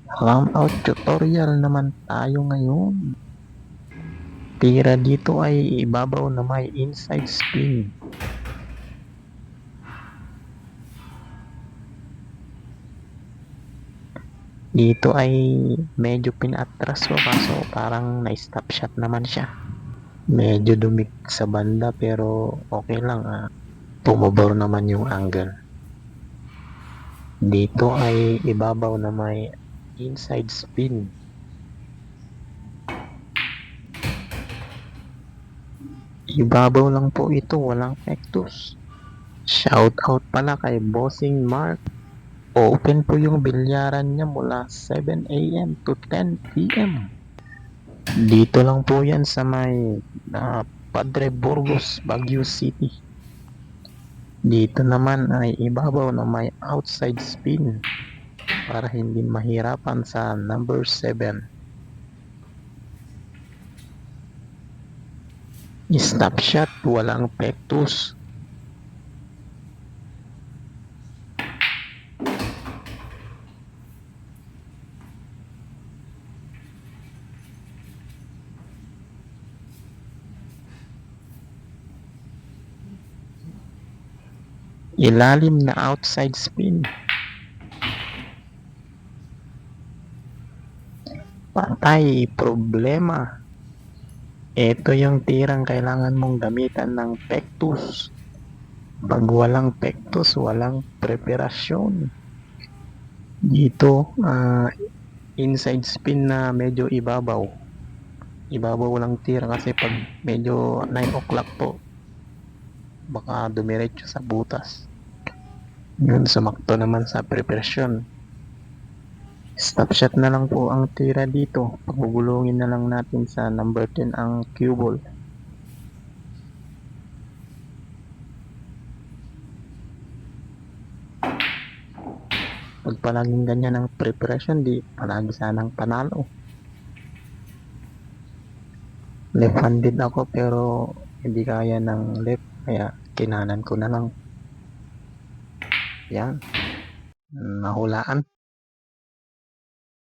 Round out tutorial naman tayo ngayon. Tira dito ay ibabaw na may inside spin. Dito ay medyo pinatras ko kaso parang na-stop shot naman siya. Medyo dumik sa banda pero okay lang. Pumabor naman yung angle. Dito ay ibabaw na may inside spin. Ibabaw lang po ito, walang pectus. Shout out pala kay Bossing Mark. Open po yung bilyaran niya mula 7 AM to 10 PM. Dito lang po yan sa may Padre Burgos, Baguio City. Dito naman ay ibabaw na may outside spin para hindi mahirapan sa number 7. Stop shot, walang pectus. Ilalim na outside spin. Patay, problema. Ito yung tirang kailangan mong gamitan ng pectus. Pag walang pectus, walang preparasyon. Dito, inside spin na medyo ibabaw. Ibabaw lang tira kasi pag medyo 9 o'clock po, baka dumiretso sa butas. Yun, sumakto naman sa preparasyon. Stop shot na lang po ang tira dito. Pagugulungin na lang natin sa number 10 ang cue ball. Pag palaging ganyan ang preparasyon, di palagi sanang panalo. Left-handed ako pero hindi kaya ng left, kaya kinanan ko na lang. Yan, nahulaan.